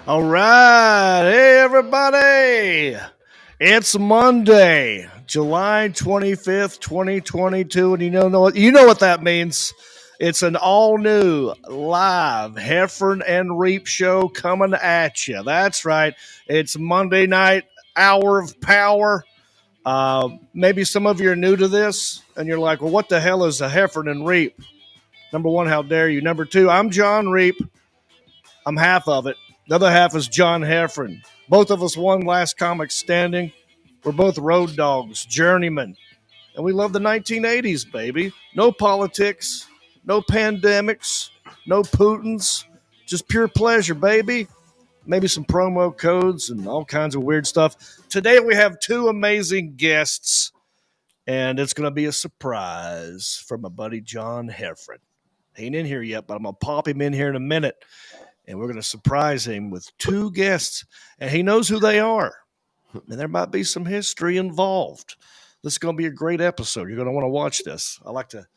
All right. Hey, everybody. It's Monday, July 25th, 2022. And you know what that means. It's an all new live Heffron and Reep show coming at you. That's right. It's Monday night, hour of power. Maybe some of you are new to this and you're like, well, what the hell is a Heffron and Reep? Number one, how dare you? Number two, I'm Jon Reep. I'm half of it. The other half is John Heffron. Both of us won Last Comic Standing. We're both road dogs, journeymen. And we love the 1980s, baby. No politics, no pandemics, no Putins, just pure pleasure, baby. Maybe some promo codes and all kinds of weird stuff. Today we have two amazing guests, and it's going to be a surprise from my buddy John Heffron. He ain't in here yet, but I'm going to pop him in here in a minute. And we're going to surprise him with two guests, and he knows who they are. And there might be some history involved. This is going to be a great episode. You're going to want to watch this. I like to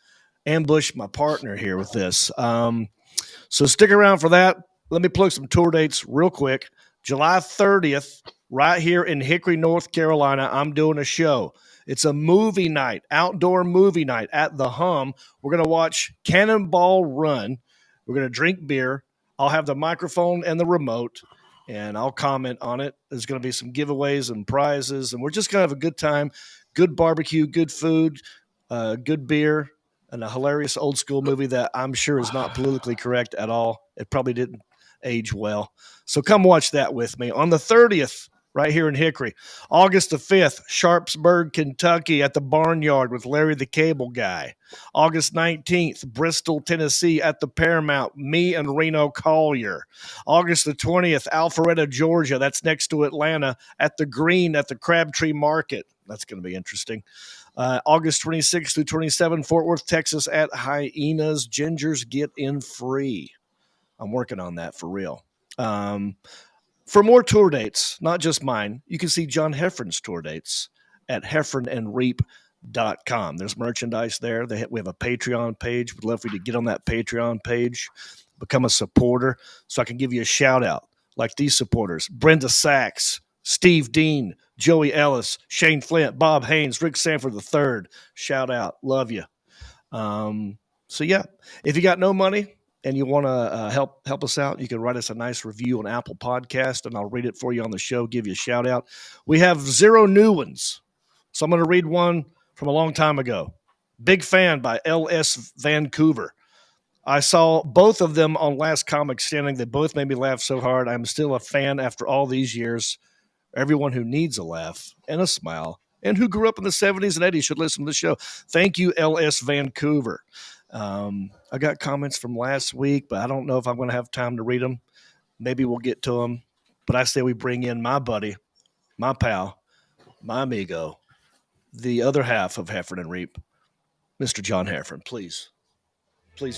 ambush my partner here with this. So stick around for that. Let me plug some tour dates real quick. July 30th, right here in Hickory, North Carolina, I'm doing a show. It's a movie night, outdoor movie night at the Hum. We're going to watch Cannonball Run. We're going to drink beer. I'll have the microphone and the remote, and I'll comment on it. There's going to be some giveaways and prizes, and we're just going to have a good time, good barbecue, good food, good beer, and a hilarious old school movie that I'm sure is not politically correct at all. It probably didn't age well. So come watch that with me on the 30th. Right here in Hickory. August the 5th, Sharpsburg, Kentucky at the Barnyard with Larry the Cable Guy. August 19th, Bristol, Tennessee at the Paramount, me and Reno Collier. August the 20th, Alpharetta, Georgia, that's next to Atlanta, at the Green at the Crabtree Market. That's going to be interesting. August 26th through 27th, Fort Worth, Texas at Hyenas. Gingers get in free. I'm working on that for real. For more tour dates, not just mine, you can see John Heffron's tour dates at heffronandreep.com. There's merchandise there. We have a Patreon page. We'd love for you to get on that Patreon page, become a supporter, so I can give you a shout out like these supporters: Brenda Sachs, Steve Dean, Joey Ellis, Shane Flint, Bob Haynes, Rick Sanford III. Shout out. Love you. So, yeah, if you got no money, and you want to help us out, you can write us a nice review on Apple Podcast, and I'll read it for you on the show, give you a shout out. We have 0 new ones, so I'm going to read one from a long time ago. Big fan by L.S. Vancouver. I saw both of them on Last Comic Standing. They both made me laugh so hard. I'm still a fan after all these years. Everyone who needs a laugh and a smile and who grew up in the 70s and 80s should listen to the show. Thank you, L.S. Vancouver. I got comments from last week, but I don't know if I'm going to have time to read them. Maybe we'll get to them. But I say we bring in my buddy, my pal, my amigo, the other half of Heffron and Reep, Mr. John Heffron. Please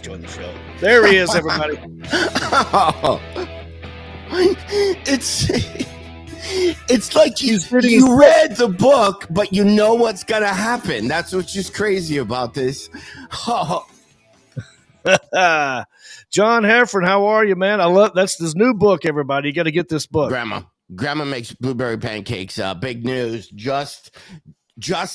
join the show. There he is, everybody. It's like you read the book, but you know what's going to happen. That's what's just crazy about this. John Heffron, how are you, man? That's this new book, everybody. You got to get this book. Grandma makes blueberry pancakes. Big news. Just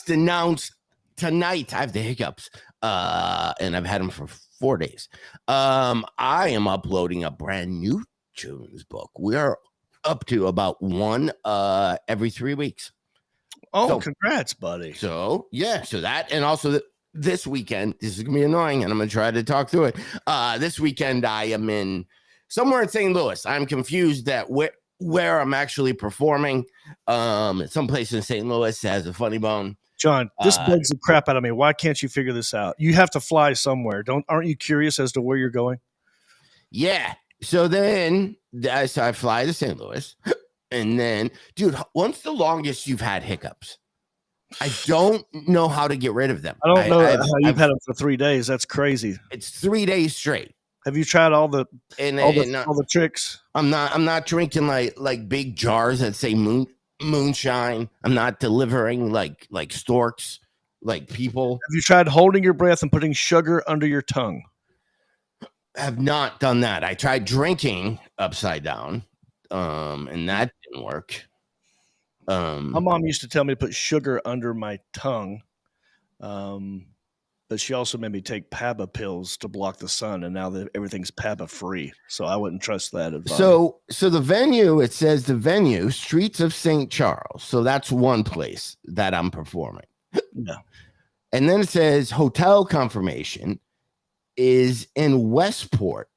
announced tonight. I have the hiccups, and I've had them for 4 days. I am uploading a brand new children's book. We are up to about one every 3 weeks. Oh, congrats, buddy. So that, and also this weekend, this is gonna be annoying, and I'm gonna try to talk through it. This weekend I am in somewhere in St. Louis. I'm confused at where I'm actually performing. Someplace in St. Louis has a funny bone. John, this bugs the crap out of me. Why can't you figure this out? You have to fly somewhere. Aren't you curious as to where you're going? Yeah. So then I fly to St. Louis, and then, dude, when's the longest you've had hiccups? I don't know how to get rid of them. I don't know how you've had them for 3 days. That's crazy. It's 3 days straight. Have you tried all the tricks? I'm not drinking like big jars that say moonshine. I'm not delivering like storks, like people. Have you tried holding your breath and putting sugar under your tongue? Have not done that. I tried drinking upside down. and that didn't work. My mom used to tell me to put sugar under my tongue, but she also made me take PABA pills to block the sun, and now that everything's PABA free, so I wouldn't trust that advice. So the venue, it says the venue, Streets of St. Charles. So that's one place that I'm performing. Yeah. And then it says hotel confirmation is in Westport,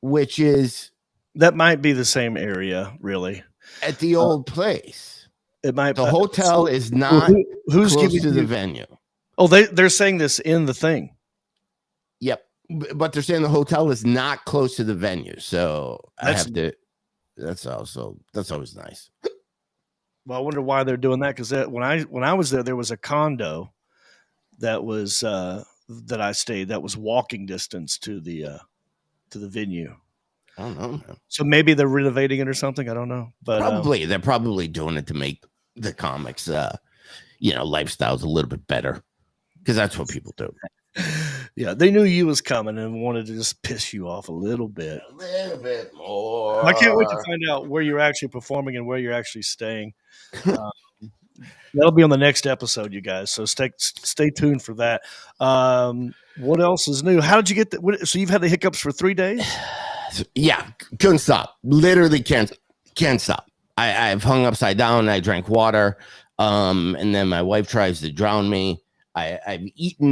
which is that might be the same area, really. At the old place. It might. The hotel is not who's close giving to the venue. Oh, they're saying this in the thing. Yep, but they're saying the hotel is not close to the venue, so I have to. That's always nice. Well, I wonder why they're doing that, because when I was there was a condo that was that I stayed that was walking distance to the venue. I don't know, man. So maybe they're renovating it or something. I don't know, but probably they're probably doing it to make the comics, lifestyles a little bit better, because that's what people do. Yeah, they knew you was coming and wanted to just piss you off a little bit more. I can't wait to find out where you're actually performing and where you're actually staying. That'll be on the next episode, you guys. So stay tuned for that. What else is new? How did you get so you've had the hiccups for 3 days? Yeah, couldn't stop. Literally can't stop. I've hung upside down. I drank water, and then my wife tries to drown me. I've eaten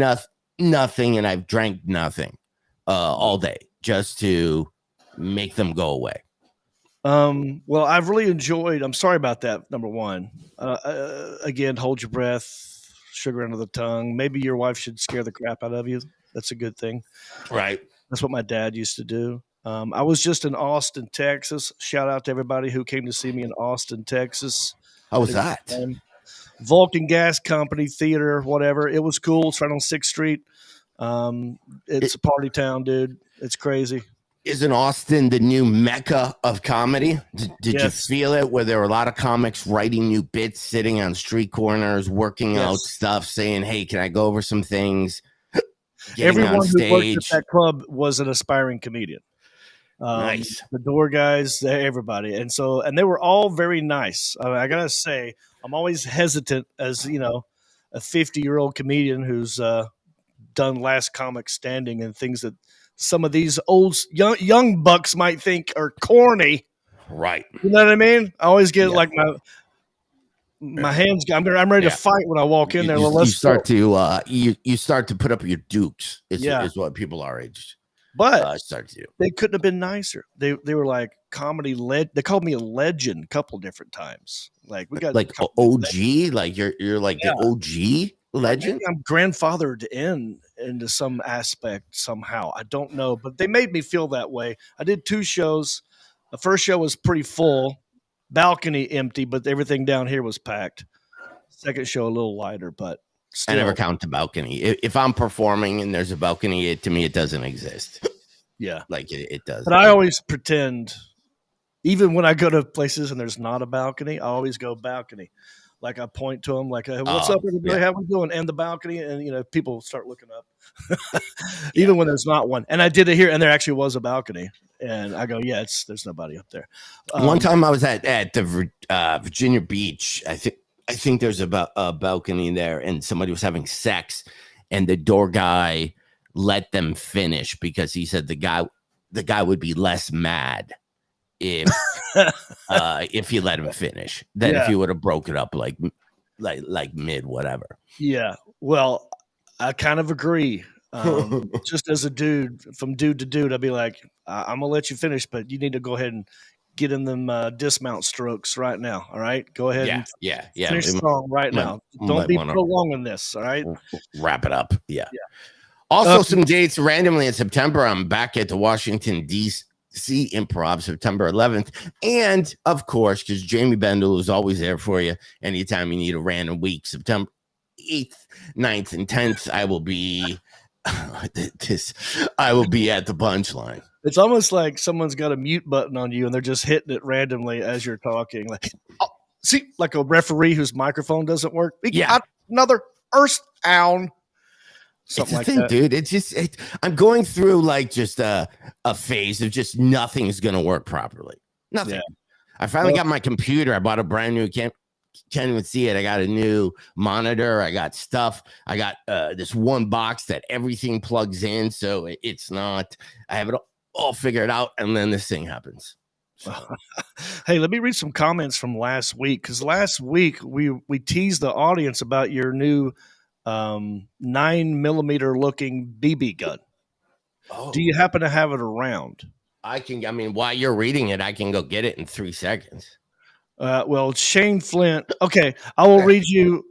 nothing, and I've drank nothing all day just to make them go away. Well, I've really enjoyed. I'm sorry about that. Number one, again, hold your breath, sugar under the tongue. Maybe your wife should scare the crap out of you. That's a good thing, right? That's what my dad used to do. I was just in Austin, Texas. Shout out to everybody who came to see me in Austin, Texas. How was that? Vulcan Gas Company Theater, whatever. It was cool. It's right on 6th Street. It's a party town, dude. It's crazy. Isn't Austin the new mecca of comedy? Did Yes. you feel it, where there were a lot of comics writing new bits, sitting on street corners, working out stuff, saying, hey, can I go over some things? Everyone who worked at that club was an aspiring comedian. Nice. The door guys, everybody. And they were all very nice. I got to say, I'm always hesitant as, a 50-year-old comedian who's done Last Comic Standing and things that some of these old young bucks might think are corny. Right. You know what I mean? I always get like my hands. I'm ready to fight when I walk in there. You start to put up your dukes. Is what people our age. But start to do. They couldn't have been nicer. They were like comedy They called me a legend a couple different times. Like we got like OG. Like you're like the OG legend. I'm grandfathered into some aspect somehow. I don't know, but they made me feel that way. I did 2 shows. The first show was pretty full, balcony empty, but everything down here was packed. Second show a little lighter, but still. I never count the balcony. If I'm performing and there's a balcony, to me it doesn't exist. Yeah, like it does. But I always pretend, even when I go to places and there's not a balcony, I always go balcony. Like I point to them, like, hey, "What's up, everybody? Yeah. How we doing?" And the balcony, and people start looking up, even when there's not one. And I did it here, and there actually was a balcony, and I go, "Yeah, there's nobody up there." One time I was at the Virginia Beach. I think there's a balcony there, and somebody was having sex, and the door guy let them finish because he said the guy would be less mad if he let him finish than if he would have broke it up like mid whatever. Yeah, well, I kind of agree. Just as a dude, from dude to dude, I'd be like, I'm gonna let you finish, but you need to go ahead and get in them dismount strokes right now. All right, go ahead. Yeah. Finish strong right now. Don't be prolonging this. All right, wrap it up. Yeah. Also, some dates randomly in September. I'm back at the Washington D.C. Improv, September 11th, and of course, because Jamie Bendel is always there for you anytime you need a random week. September 8th, 9th, and 10th, I will be at the Punchline. It's almost like someone's got a mute button on you and they're just hitting it randomly as you're talking. Like, see, like a referee whose microphone doesn't work. Another earth down. Something like that, dude. It's just I'm going through like just a phase of just nothing's gonna work properly. Nothing. Yeah. I finally got my computer. I bought a brand new, can't even see it. I got a new monitor. I got stuff. I got this one box that everything plugs in. So it's not, I have it all figured out. And then this thing happens. So. Hey, let me read some comments from last week. Because last week we teased the audience about your new 9mm looking BB gun. Oh. Do you happen to have it around? I mean, while you're reading it, I can go get it in 3 seconds. Well, Shane Flint. Okay, I will read you.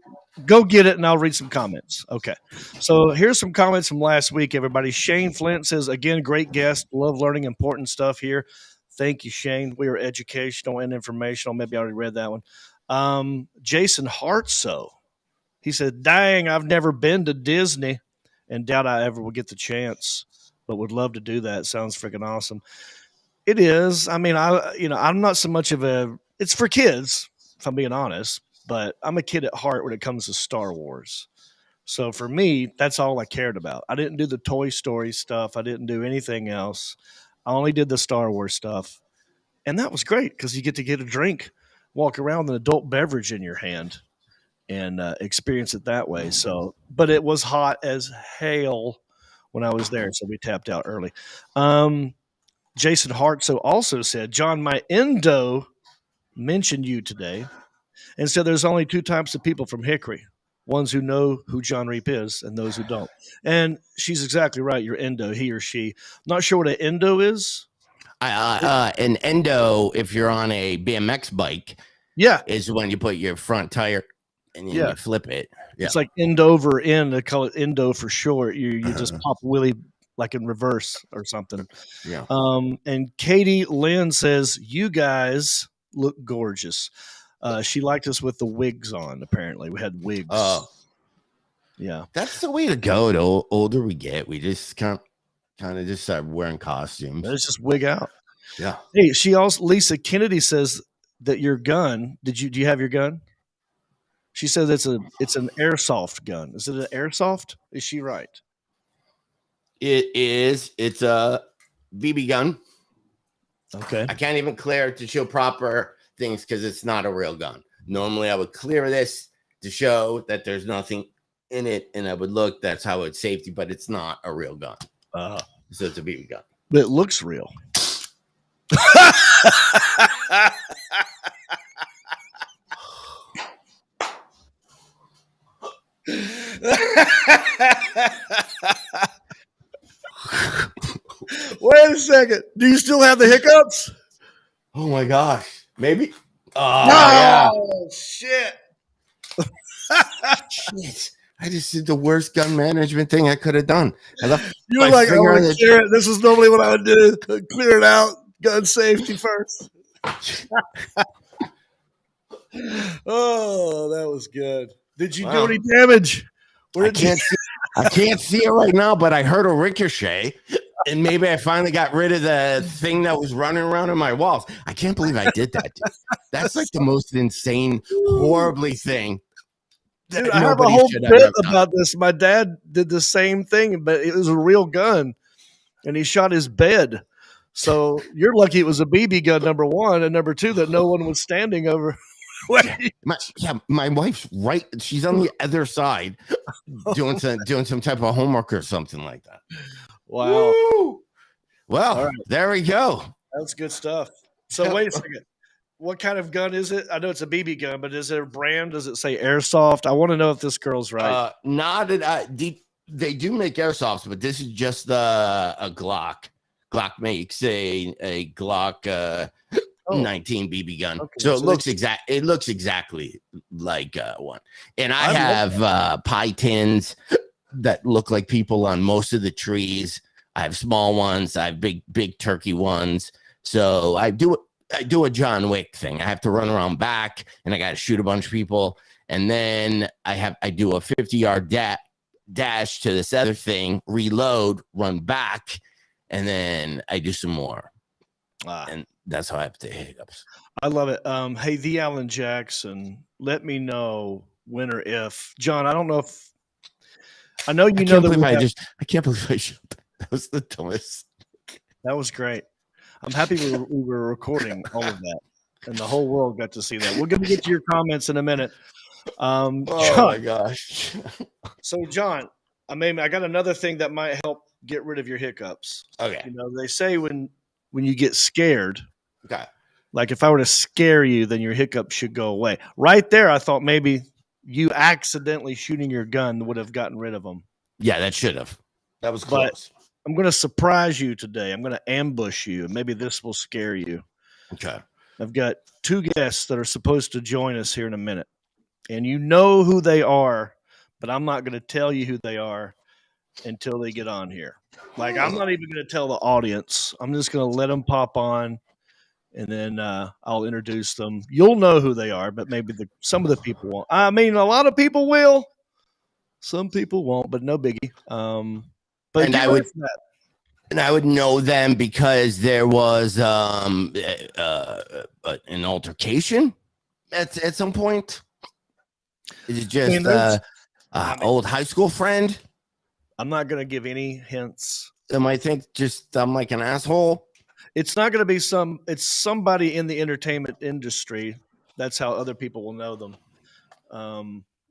Go get it, and I'll read some comments. Okay, so here's some comments from last week, everybody. Shane Flint says, again, great guest. Love learning important stuff here. Thank you, Shane. We are educational and informational. Maybe I already read that one. Jason Hartso. He said, dang, I've never been to Disney and doubt I ever will get the chance, but would love to do that. Sounds freaking awesome. It is. I mean, I'm not so much of it's for kids, if I'm being honest, but I'm a kid at heart when it comes to Star Wars. So for me, that's all I cared about. I didn't do the Toy Story stuff. I didn't do anything else. I only did the Star Wars stuff. And that was great because you get a drink, walk around with an adult beverage in your hand and experience it that way. So, but it was hot as hell when I was there. So we tapped out early. Jason Hart also said, John, my endo mentioned you today and said there's only 2 types of people from Hickory, ones who know who Jon Reep is and those who don't. And she's exactly right. Your endo, he or she. Not sure what an endo is. An endo, if you're on a BMX bike, is when you put your front tire and you flip it. Yeah. It's like end over end. They call it endo for short. You just pop wheelie like in reverse or something. Yeah. And Katie Lynn says, you guys look gorgeous. She liked us with the wigs on, apparently. We had wigs. Yeah. That's the way to go. The older we get, we just kind of just start wearing costumes. Let's just wig out. Yeah. Hey, Lisa Kennedy says that your gun, do you have your gun? She says it's an airsoft gun. Is it an airsoft? Is she right? It is. It's a BB gun. Okay. I can't even clear it to show proper things because it's not a real gun. Normally, I would clear this to show that there's nothing in it, and I would look. That's how it's safety, but it's not a real gun. So it's a BB gun. But it looks real. Wait a second. Do you still have the hiccups? Oh my gosh. Maybe. Shit. Shit. I just did the worst gun management thing I could have done. You were like, I want to clear it. This is normally what I would do. Clear it out. Gun safety first. Oh, that was good. Did you do any damage? I can't see it right now, but I heard a ricochet, and maybe I finally got rid of the thing that was running around in my walls. I can't believe I did that, dude. That's like the most insane, horribly thing. Dude, I have a whole bit about this. My dad did the same thing, but it was a real gun, and he shot his bed. So you're lucky it was a BB gun, number one, and number two, that no one was standing over. My wife's right. She's on the other side doing some type of homework or something like that. Wow. Woo! Well, There we go. That's good stuff. So wait a second. What kind of gun is it? I know it's a BB gun, but is it a brand? Does it say airsoft? I want to know if this girl's right. They do make airsofts, but this is just a Glock. Glock makes a Glock 19 BB gun. Okay, so it looks exactly like one. And I have pie tins that look like people on most of the trees. I have small ones. I have big turkey ones. So I do a John Wick thing. I have to run around back, and I got to shoot a bunch of people, and then I do a 50-yard dash to this other thing, reload, run back, and then I do some more. And that's how I have to hiccups. I love it. Hey, the Alan Jackson, let me know when or if. John, I don't know if I know you know that I can't believe I shot that. That was the dumbest. That was great. I'm happy we were recording all of that, and the whole world got to see that. We're going to get to your comments in a minute. Oh John, my gosh. so John, I got another thing that might help get rid of your hiccups. Okay. You know, they say when you get scared, Okay. like if I were to scare you, then your hiccups should go away. Right there, I thought maybe you accidentally shooting your gun would have gotten rid of them. Yeah, that should have. That was But close. I'm going to surprise you today. I'm going to ambush you. Maybe this will scare you. Okay. I've got two guests that are supposed to join us here in a minute. And you know who they are, but I'm not going to tell you who they are until they get on here. Like, I'm not even going to tell the audience. I'm just going to let them pop on, and then I'll introduce them. You'll know who they are, but maybe some of the people won't. I mean, a lot of people will. Some people won't, but no biggie. But And I would know them because there was an altercation at some point. Is it just old high school friend? I'm not going to give any hints. Am I I'm like an asshole? It's not going to be it's somebody in the entertainment industry. That's how other people will know them.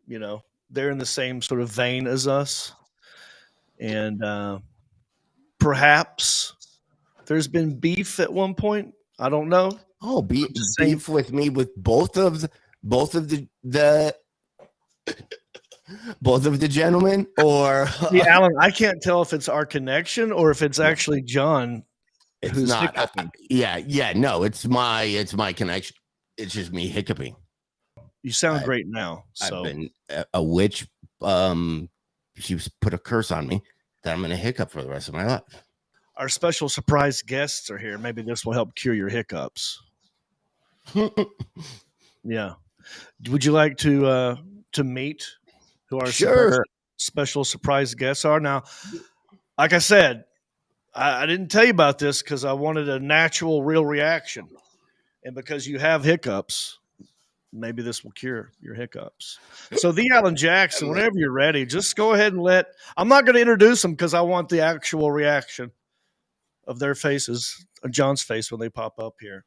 You know, they're in the same sort of vein as us. And perhaps there's been beef at one point. I don't know. Oh, beef with me with both of the both of the gentlemen, or See, Alan, I can't tell if it's our connection or if it's actually John. It's not. No, it's my connection. It's just me hiccuping. You sound great now. So. I've been a witch. She's put a curse on me that I'm going to hiccup for the rest of my life. Our special surprise guests are here. Maybe this will help cure your hiccups. Yeah. Would you like to meet who our special surprise guests are? Now, like I said, I didn't tell you about this because I wanted a natural, real reaction. And because you have hiccups, maybe this will cure your hiccups. So the Alan Jackson, whenever you're ready, just go ahead and I'm not going to introduce them because I want the actual reaction of their faces, John's face when they pop up here.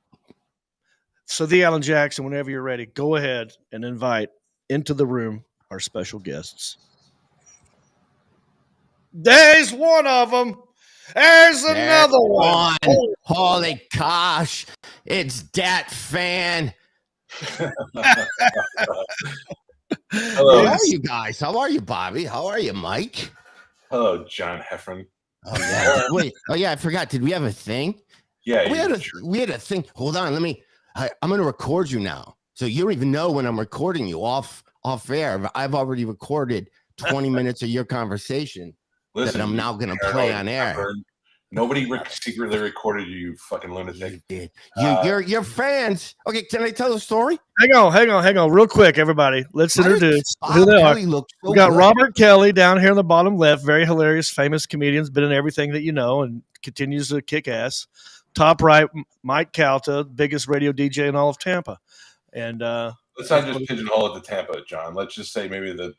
So the Alan Jackson, whenever you're ready, go ahead and invite into the room our special guests. There's one of them. There's another one. Holy gosh. It's Dat Fan. Hello. How are you guys? How are you, Bobby? How are you, Mike? Hello, John Heffron. Oh yeah. Wait. Oh yeah, I forgot. Did we have a thing? Yeah, we had a thing. Hold on. I'm going to record you now. So you don't even know when I'm recording you off air. I've already recorded 20 minutes of your conversation. Listen, that I'm now going to play on air. Nobody secretly recorded you fucking lunatic. You did. Your fans. Okay, can I tell the story? Hang on. Real quick, everybody. Let's introduce who they are. We got Robert Kelly down here in the bottom left. Very hilarious, famous comedian. Been in everything that you know and continues to kick ass. Top right, Mike Calta, biggest radio DJ in all of Tampa. And let's not just pigeonhole it to Tampa, John. Let's just say maybe the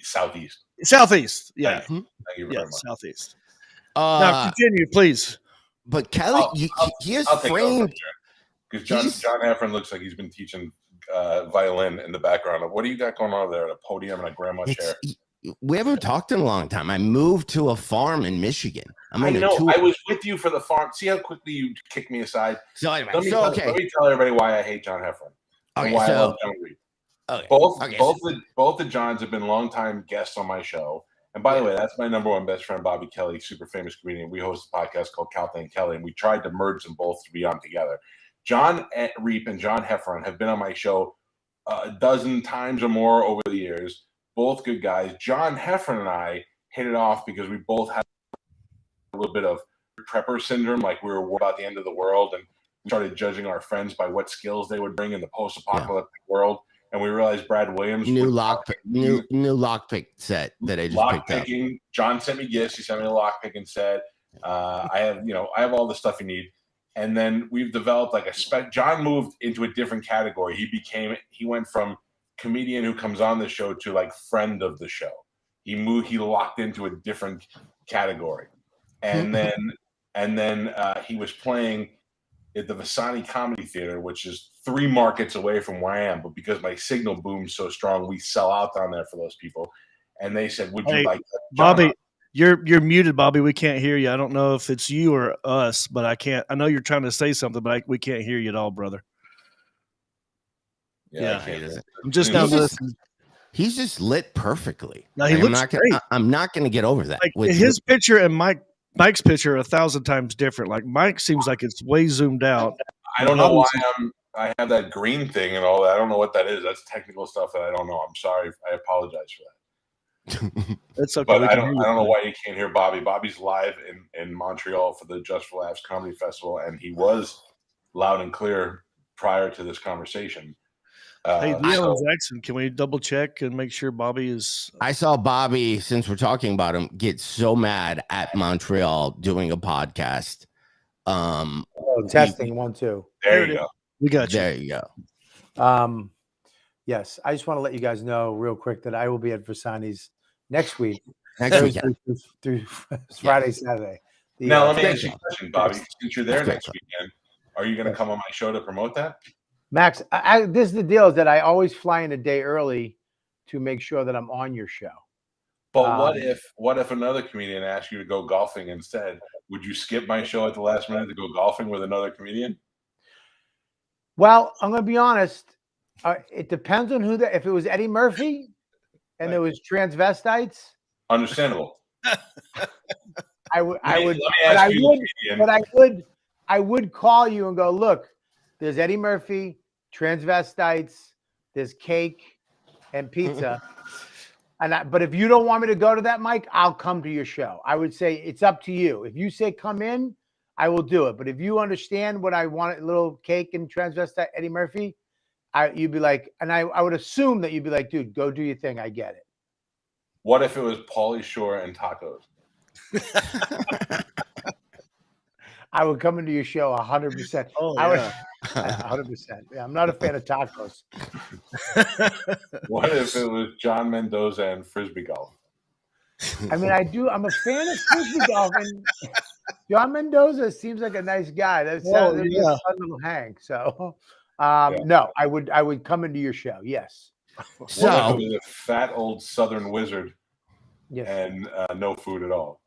southeast. Southeast, yeah. Thank you very much. Southeast. Now continue, please. But Kelly, he is framed because John Heffron looks like he's been teaching violin in the background. What do you got going on there? A podium and a grandma chair. We haven't talked in a long time. I moved to a farm in Michigan. I know. I was with you for the farm. See how quickly you kicked me aside. So anyway, let me tell everybody why I hate John Heffron. Okay, why I love Jon Reep. Okay. Both the Johns have been longtime guests on my show. And by the way, that's my number one best friend, Bobby Kelly, super famous comedian. We host a podcast called Calta and Kelly, and we tried to merge them both to be on together. Jon Reep and John Heffron have been on my show a dozen times or more over the years. Both good guys. John Heffron and I hit it off because we both had a little bit of prepper syndrome, like we were worried about the end of the world and started judging our friends by what skills they would bring in the post-apocalyptic world. And we realized Brad Williams new lockpick set that I just picked up. John sent me gifts. He sent me a lockpicking set. I have all the stuff you need. And then we've developed like John moved into a different category. He went from comedian who comes on the show to like friend of the show. He locked into a different category. And then he was playing at the Vasani Comedy Theater, which is 3 markets away from where I am. But because my signal booms so strong, we sell out down there for those people. And they said, "Would you like John Bobby?" You're muted, Bobby. We can't hear you. I don't know if it's you or us, but I can't. I know you're trying to say something, but we can't hear you at all, brother. Yeah, I'm just now listening. He's just lit perfectly. No, he looks great. I'm not going to get over that. Like his picture and Mike's picture are 1,000 times different. Like Mike seems like it's way zoomed out. I don't know why I have that green thing and all that. I don't know what that is. That's technical stuff that I don't know. I'm sorry. I apologize for that. It's okay. But I don't know why you can't hear Bobby. Bobby's live in Montreal for the Just for Laughs Comedy Festival, and he was loud and clear prior to this conversation. Hey, Leon Jackson, can we double check and make sure Bobby is? I saw Bobby, since we're talking about him, get so mad at Montreal doing a podcast. Testing 1 2. There you go. We got you. There you go. Yes, I just want to let you guys know real quick that I will be at Vasani's next week. Next weekend. Through Friday, Saturday. Now, let me ask you a question, Bobby. Since you're there next weekend, are you going to come on my show to promote that? Max, this is the deal, is that I always fly in a day early to make sure that I'm on your show. But what if another comedian asked you to go golfing instead? Would you skip my show at the last minute to go golfing with another comedian? Well, I'm going to be honest. It depends on who if it was Eddie Murphy and there was transvestites. Understandable. I would call you and go, look, there's Eddie Murphy, transvestites, there's cake and pizza. But if you don't want me to go to that, Mike, I'll come to your show. I would say it's up to you. If you say come in, I will do it. But if you understand what I want, a little cake and transvestite Eddie Murphy, you'd be like, and I would assume that you'd be like, dude, go do your thing. I get it. What if it was Pauly Shore and tacos? I would come into your show 100%. Oh, I would 100%. Yeah, I'm not a fan of tacos. What if it was John Mendoza and frisbee golf? I mean, I'm a fan of frisbee golf, and John Mendoza seems like a nice guy. That sounds like a fun little hang. So, no, I would come into your show. Yes. So what if it was a fat old Southern wizard, and no food at all?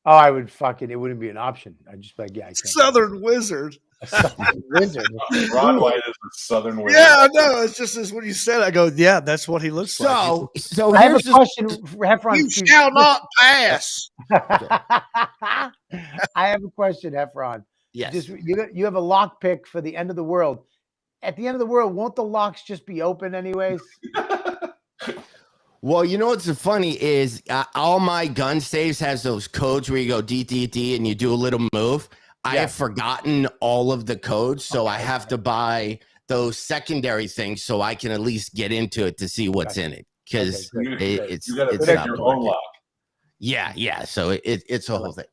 Oh, I would it wouldn't be an option. I'd just be like, yeah, I can't. Southern wizard. A Southern wizard. Ron White is a Southern wizard. Yeah, I know. It's just as what you said. I go, yeah, that's what he looks like. So I have a question, Heffron. You shall not pass. I have a question, Heffron. Yes. You have a lock pick for the end of the world. At the end of the world, won't the locks just be open anyways? Well, you know what's funny is all my gun safes has those codes where you go DDD and you do a little move. I have forgotten all of the codes, so I have to buy those secondary things so I can at least get into it to see what's in it, because it's not your own lock. Yeah. So it's a whole thing.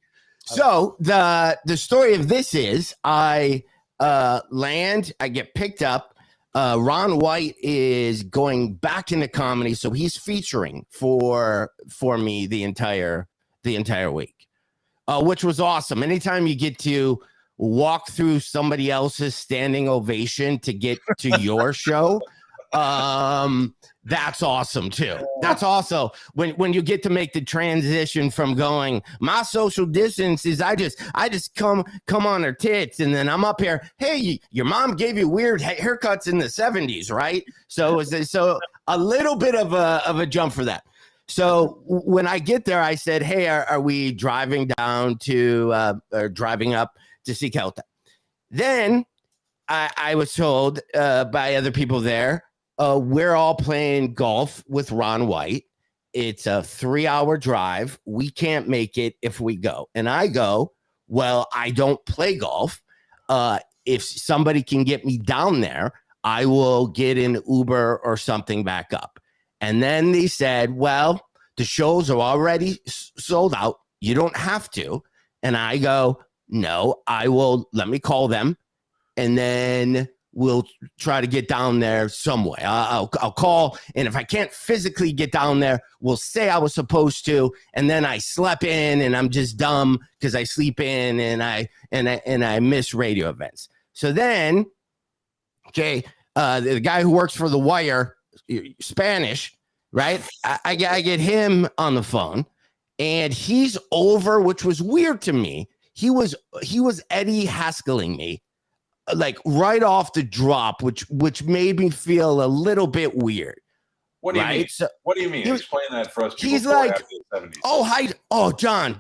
So the story of this is I land, I get picked up. Ron White is going back into comedy, so he's featuring for me the entire week, which was awesome. Anytime you get to walk through somebody else's standing ovation to get to your show, that's awesome too. That's also when you get to make the transition from going, my social distance is I just come on her tits, and then I'm up here, hey, your mom gave you weird haircuts in the 70s, right? So a little bit of a jump for that. So when I get there, I said, hey, are we driving down to or driving up to see Calta? Then I was told by other people there, we're all playing golf with Ron White. It's a 3-hour drive. We can't make it if we go. And I go, well, I don't play golf. If somebody can get me down there, I will get an Uber or something back up. And then they said, well, the shows are already sold out. You don't have to. And I go, no, let me call them. And then we'll try to get down there some way. I'll call, and if I can't physically get down there, we'll say I was supposed to, and then I slept in, and I'm just dumb because I sleep in, and I miss radio events. So then, okay, the guy who works for The Wire, Spanish, right? I get him on the phone, and he's over, which was weird to me. He was Eddie Haskelling me, like right off the drop, which made me feel a little bit weird. What do you mean? So, what do you mean? Explain that for us. He's like, oh, hi. Oh, John,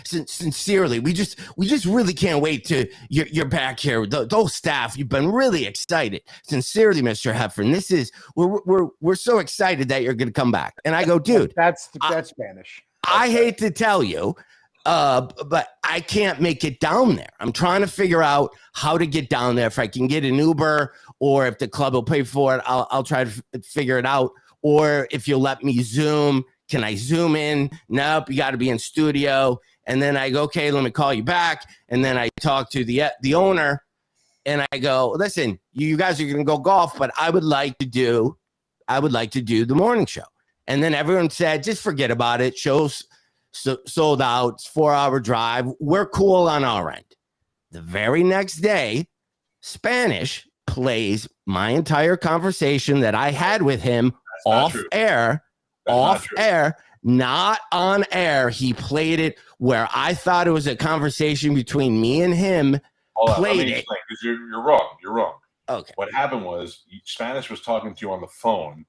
sincerely, we just really can't wait to you're back here. Those staff, you've been really excited. Sincerely, Mr. Heffron, this is we're so excited that you're going to come back. And I go, dude, that's Spanish. I hate to tell you, but I can't make it down there. I'm trying to figure out how to get down there. If I can get an Uber, or if the club will pay for it, I'll try to figure it out. Or if you'll let me Zoom, can I Zoom in? Nope, you got to be in studio. And then I go, okay, let me call you back. And then I talk to the owner, and I go, listen, you guys are going to go golf, but I would like to do the morning show. And then everyone said, just forget about it. Show's sold out. It's 4-hour drive. We're cool on our end. The very next day, Spanish plays my entire conversation that I had with him off air, not on air. He played it where I thought it was a conversation between me and him. Played it. Because you're wrong. You're wrong. Okay. What happened was Spanish was talking to you on the phone,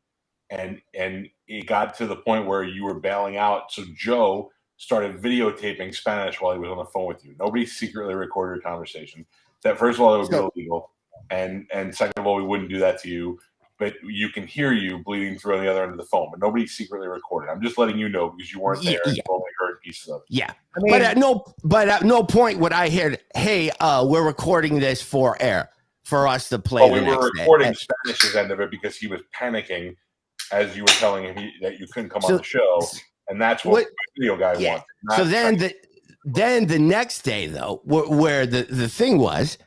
and it got to the point where you were bailing out. So Joe started videotaping Spanish while he was on the phone with you. Nobody secretly recorded your conversation. That, first of all, it would be illegal. And second of all, we wouldn't do that to you. But you can hear you bleeding through on the other end of the phone, but nobody secretly recorded. I'm just letting you know because you weren't there. You only heard pieces of it. Yeah. I mean, but at no point would I hear, hey, we're recording this for air for us to play. We were recording Spanish's end of it because he was panicking as you were telling him that you couldn't come on the show. And that's what the video guy wanted. So then the next day, though, where the thing was,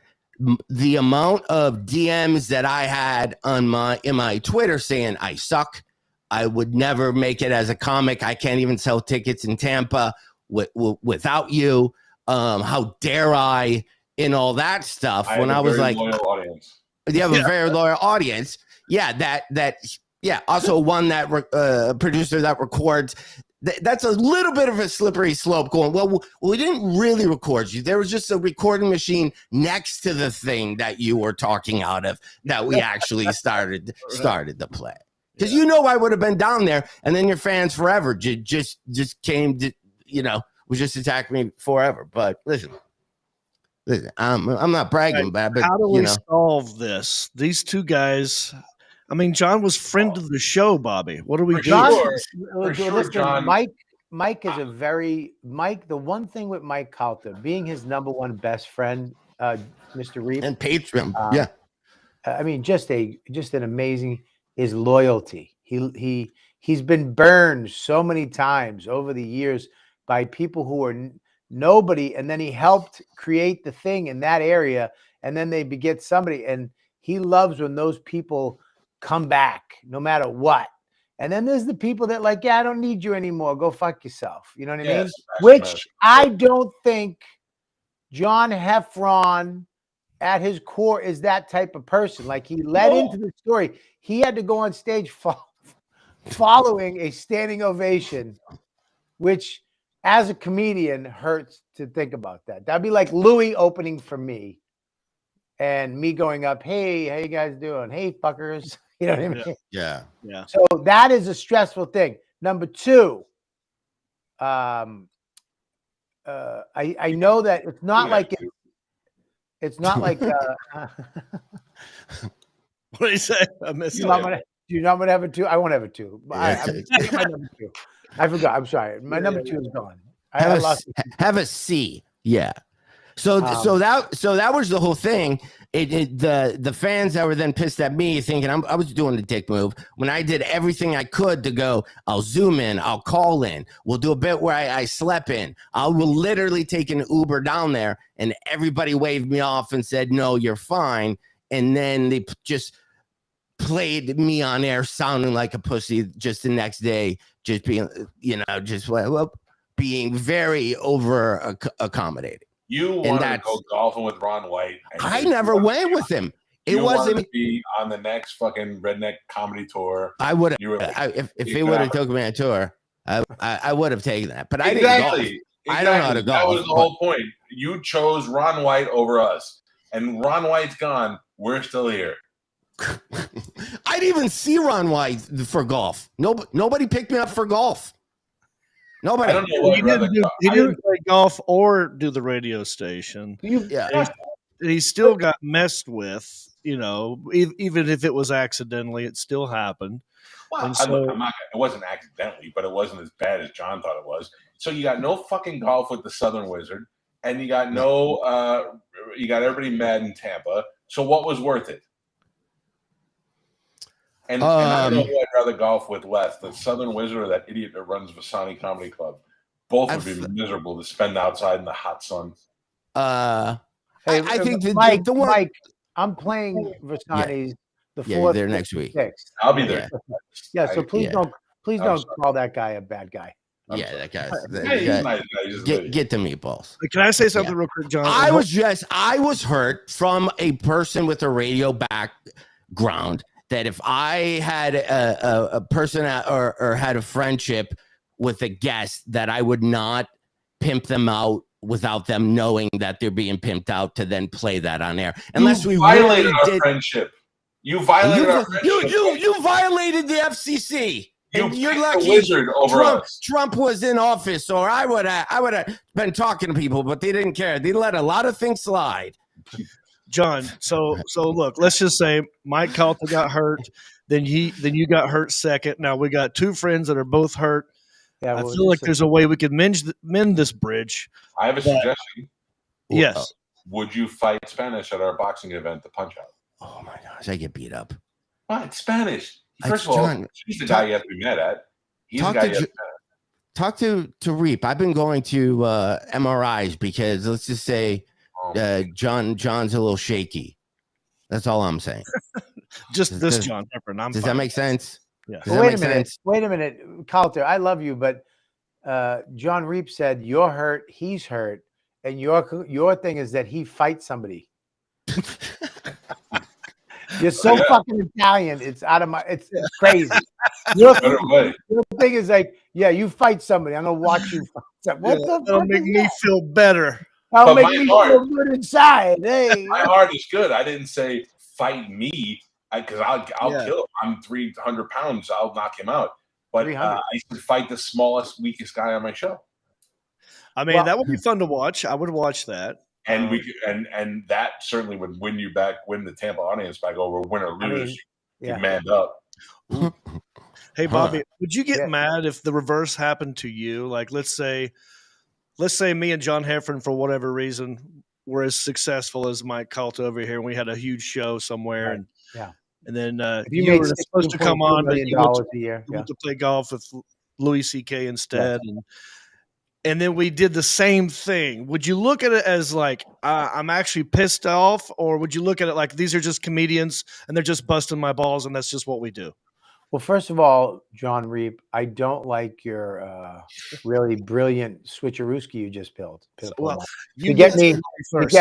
the amount of DMs that I had in my Twitter saying I suck, I would never make it as a comic, I can't even sell tickets in Tampa without you. How dare I? And all that stuff. When I was like, you have a very loyal audience. Yeah, Also, one that producer that records. That's a little bit of a slippery slope going, well, we didn't really record you. There was just a recording machine next to the thing that you were talking out of that we actually started to play. Because I would have been down there, and then your fans forever just came to, was just attacking me forever. But listen, I'm not bragging about it. But, how do we solve this? These two guys... I mean, John was friend of the show, Bobby. What do we do? John. Mike is the one thing with Mike Calta, being his number one best friend, Mr. Reep. And patron. I mean, just an amazing, his loyalty. He's been burned so many times over the years by people who are nobody, and then he helped create the thing in that area, and then they beget somebody, and he loves when those people come back no matter what. And then there's the people that like, I don't need you anymore. Go fuck yourself. You know what I mean? Which I don't think John Heffron at his core is that type of person. Like, he led into the story. He had to go on stage following a standing ovation, which as a comedian hurts to think about that. That'd be like Louis opening for me and me going up, hey, how you guys doing? Hey, fuckers. You know what I mean? Yeah. So that is a stressful thing. Number two, I know that it's not like it's not like what do you say? I missed it. Do you not want to have a two? I won't have a two. I'm my number two. I forgot. I'm sorry. My number two is gone. I lost it. Have a C. Yeah. So that was the whole thing. The fans that were then pissed at me, thinking I was doing the dick move when I did everything I could to go. I'll Zoom in. I'll call in. We'll do a bit where I slept in. I will literally take an Uber down there, and everybody waved me off and said, "No, you're fine." And then they just played me on air sounding like a pussy. Just the next day, just being, being very over accommodating. You wanted to go golfing with Ron White. I never went with him. It wasn't to be on the next fucking redneck comedy tour. I would have if he would have took me on a tour. I would have taken that, but I didn't golf. I don't know how to golf. That was the whole point. You chose Ron White over us, and Ron White's gone. We're still here. I didn't even see Ron White for golf. Nobody picked me up for golf. Nobody. I don't know what he didn't play golf or do the radio station. He still got messed with. You know, even if it was accidentally, it still happened. Well, it wasn't accidentally, but it wasn't as bad as John thought it was. So you got no fucking golf with the Southern Wizard, and you got you got everybody mad in Tampa. So what was worth it? And I don't know who I'd rather golf with less, the Southern Wizard or that idiot that runs Vasani Comedy Club. Both would be miserable to spend outside in the hot sun. I think Mike, I'm playing Vasani's the 4th. There next week. 6th. I'll be there. Yeah, so please don't call that guy a bad guy. That guy. Get the meatballs. Can I say something real quick, John? I was hurt from a person with a radio background that if I had a person or had a friendship with a guest, that I would not pimp them out without them knowing that they're being pimped out to then play that on air. Unless we violated our friendship. You violated our friendship. You violated the FCC. You're lucky wizard over us. Trump was in office, or I would have been talking to people, but they didn't care. They let a lot of things slide. John, so look, let's just say Mike Calta got hurt, then you got hurt second. Now we got two friends that are both hurt. Yeah, I feel like there's a way we could mend this bridge. I have a suggestion. Yes. Would you fight Spanish at our boxing event, the Punch Out? Oh my gosh, I get beat up. What? Spanish? First of all, he's the guy you have to be mad at. He's the guy you have to be mad at. Talk to Reep. I've been going to MRIs because let's just say John's a little shaky. That's all I'm saying. Just this John Heffron. Does that make sense? Yeah. Wait a minute, Calta. I love you, but Jon Reep said you're hurt, he's hurt, and your thing is that he fights somebody. You're so fucking Italian. It's out of my. It's crazy. Your thing is like, yeah, you fight somebody. I'm gonna watch you fight. What the fuck? That'll make me feel better. That'll make me feel good inside. Hey, my heart is good. I didn't say fight me because I'll kill him. I'm 300 pounds. I'll knock him out. But I should fight the smallest, weakest guy on my show. I mean, that would be fun to watch. I would watch that. And and that certainly would win the Tampa audience back over, win or lose. You manned up. Hey Bobby, would you get mad if the reverse happened to you? Like let's say me and John Heffron, for whatever reason, were as successful as Mike Calta over here, and we had a huge show somewhere, and then you were supposed to come on, but you went to play golf with Louis C.K. instead, and then we did the same thing. Would you look at it as like, I'm actually pissed off, or would you look at it like these are just comedians and they're just busting my balls and that's just what we do? Well, first of all, Jon Reep, I don't like your really brilliant switcherooski you just built. Well, you get me first.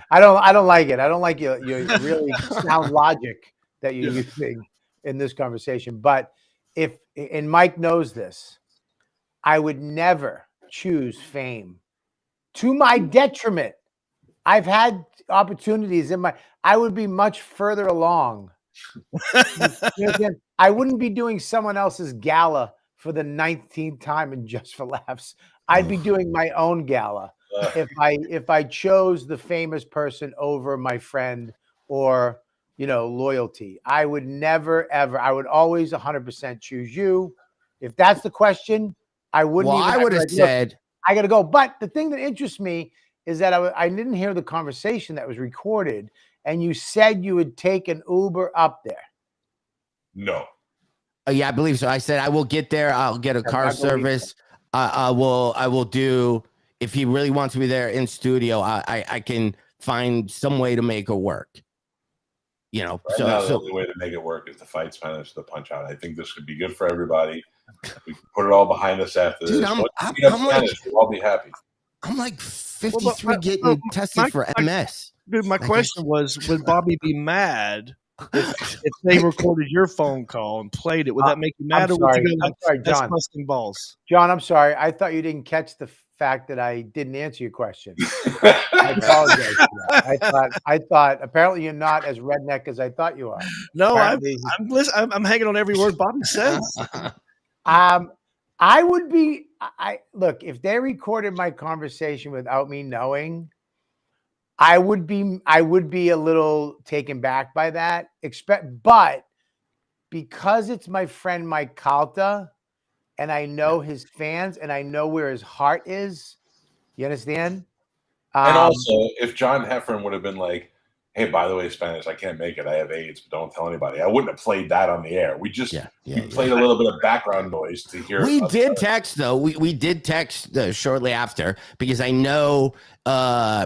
I don't like it. I don't like your really sound logic that you're using in this conversation. But and Mike knows this, I would never choose fame to my detriment. I've had opportunities I would be much further along. I wouldn't be doing someone else's gala for the 19th time in Just for Laughs. I'd be doing my own gala if I chose the famous person over my friend or loyalty. I would never ever. I would always 100% choose you. If that's the question, I wouldn't. Well, I would have said I got to go. But the thing that interests me is that I didn't hear the conversation that was recorded, and you said you would take an Uber up there. No. Yeah, I believe so. I said I will get there. I'll get a car service. I will do. If he really wants to be there in studio, I can find some way to make it work. Right now, the only way to make it work is to fight Spanish, the Punch Out. I think this could be good for everybody. We can put it all behind us after this. Dude, Spanish, we'll all be happy. I'm like 53 getting tested for MS. Dude, my question was, would Bobby be mad if they recorded your phone call and played it? Would that make you mad, or would you go, I'm sorry, that's John. busting balls? John, I'm sorry. I thought you didn't catch the fact that I didn't answer your question. I apologize for that. I thought apparently you're not as redneck as I thought you are. No, I'm hanging on every word Bobby says. I would be. Look, if they recorded my conversation without me knowing, I would be a little taken back by that. But because it's my friend Mike Calta, and I know his fans, and I know where his heart is. You understand? And also, if John Heffron would have been like, "Hey, by the way, Spanish, I can't make it. I have AIDS, but don't tell anybody." I wouldn't have played that on the air. We just played a little bit of background noise to hear. We did text though. We did text shortly after because I know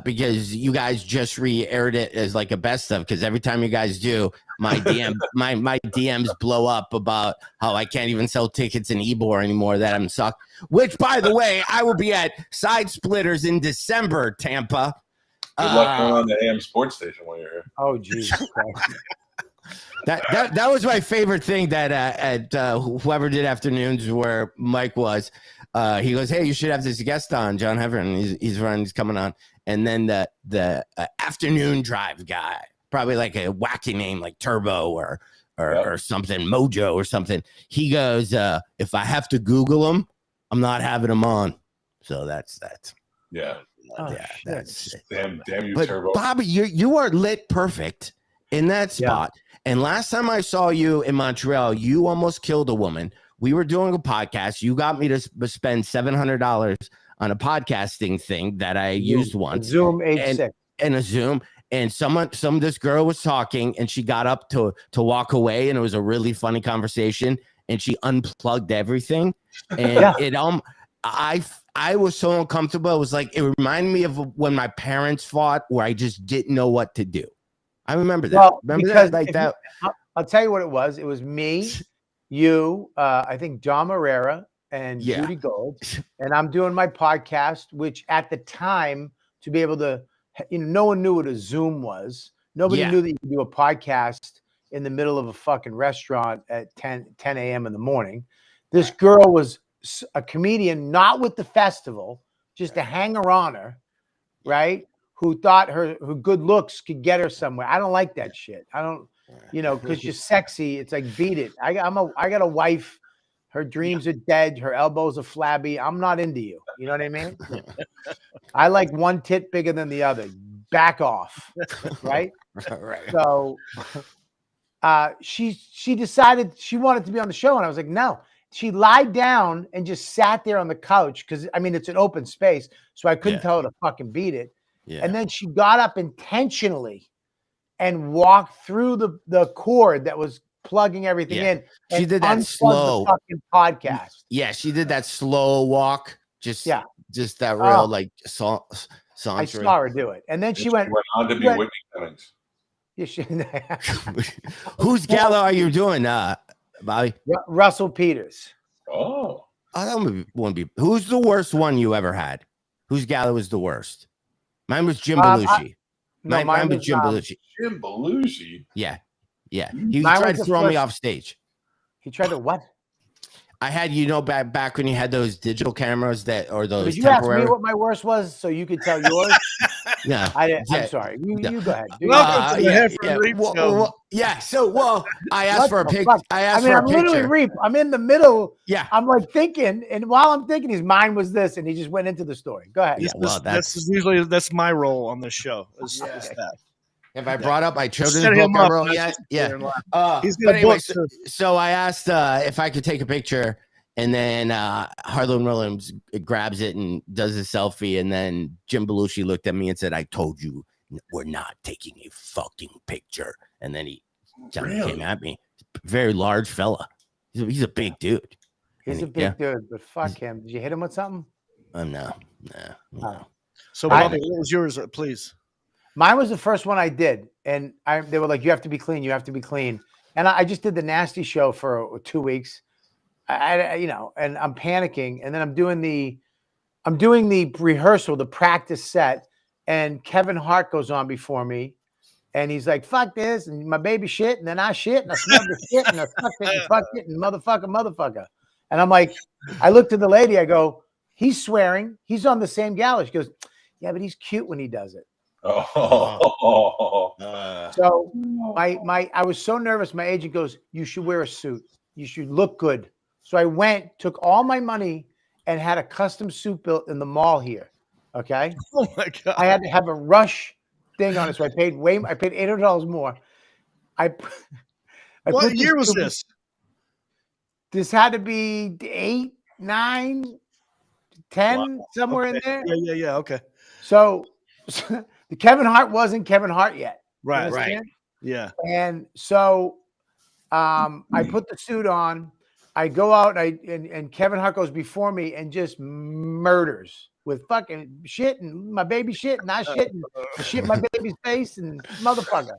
because you guys just re-aired it as like a best of, because every time you guys do, my DM my DMs blow up about how I can't even sell tickets in Ybor anymore, that I'm sucked. Which, by the way, I will be at Side Splitters in December, Tampa. Good luck going on the AM sports station while you're here. Oh, Jesus Christ. That was my favorite thing that at whoever did afternoons where Mike was. He goes, "Hey, you should have this guest on, John Heffron. He's coming on." And then the afternoon drive guy, probably like a wacky name like Turbo or something, Mojo or something. He goes, "If I have to Google him, I'm not having him on." So that's that. Yeah. That's damn you, but Turbo. Bobby, you are lit perfect in that spot. Yeah. And last time I saw you in Montreal, you almost killed a woman. We were doing a podcast. You got me to spend $700 on a podcasting thing that I used once. Zoom H6 and a Zoom. And this girl was talking, and she got up to walk away, and it was a really funny conversation. And she unplugged everything, and I was so uncomfortable. It was like, it reminded me of when my parents fought, where I just didn't know what to do. I remember that. Well, remember that like that. I'll tell you what it was. It was me, you, I think John Morera and Judy Gold, and I'm doing my podcast, which at the time, to be able to, no one knew what a Zoom was. Nobody knew that you could do a podcast in the middle of a fucking restaurant at 10 a.m. in the morning. This girl was a comedian, not with the festival, just a hanger-oner, right? Who thought her good looks could get her somewhere. I don't like that shit. I don't, because you're sexy. It's like, beat it. I got a wife. Her dreams are dead. Her elbows are flabby. I'm not into you. You know what I mean? I like one tit bigger than the other. Back off, right? Right. So she decided she wanted to be on the show, and I was like, no. She lied down and just sat there on the couch because, it's an open space, so I couldn't tell her to fucking beat it. Yeah. And then she got up intentionally and walked through the cord that was plugging everything in. And she did that slow fucking podcast. Yeah, she did that slow walk. Just that real sauntering. I saw her do it, and then she went on to be Whitney Cummings. Whose gala are you doing, Bobby? Russell Peters. Oh, that wouldn't be. Who's the worst one you ever had? Whose gala was the worst? Mine was Jim Belushi. Mine was Jim Belushi. Jim Belushi. Yeah. He tried to throw me off stage. He tried to what? I had, back when you had those digital cameras or those. Did you ask me what my worst was so you could tell yours? No, I'm sorry. You go ahead. Welcome to the Heffron Reep show. I asked for a picture. I'm literally Reep. I'm in the middle. Yeah. I'm like thinking, and while I'm thinking, his mind was this, and he just went into the story. Go ahead. Yeah, that's my role on this show. Is that. Have I brought up my children's book I wrote yet? Yeah. But anyway, so I asked if I could take a picture, and then Harlan Williams grabs it and does a selfie, and then Jim Belushi looked at me and said, "I told you we're not taking a fucking picture." And then he came at me. Very large fella. He's a big dude. He's a big dude, but fuck him. Did you hit him with something? No. So, Bobby, what was yours, please? Mine was the first one I did, and they were like, "You have to be clean. You have to be clean." And I just did the nasty show for 2 weeks. And I'm panicking, and then I'm doing I'm doing the rehearsal, the practice set, and Kevin Hart goes on before me, and he's like, "Fuck this," and my baby shit, and then I shit, and I smelled the shit, and I fucked it, and motherfucker. And I'm like, I looked at the lady, I go, "He's swearing. He's on the same gala." She goes, "Yeah, but he's cute when he does it." Oh. So I was so nervous. My agent goes, "You should wear a suit. You should look good." So I went, took all my money, and had a custom suit built in the mall here. Okay. Oh my God. I had to have a rush thing on it. So I paid $800 more. What year was this? This had to be 8, 9, 10, somewhere in there. Yeah. Okay. So the Kevin Hart wasn't Kevin Hart yet. Right. Yeah. And so I put the suit on. I go out and Kevin Hart goes before me and just murders with fucking shit and my baby shit and I shit and shit my baby's face and motherfucker.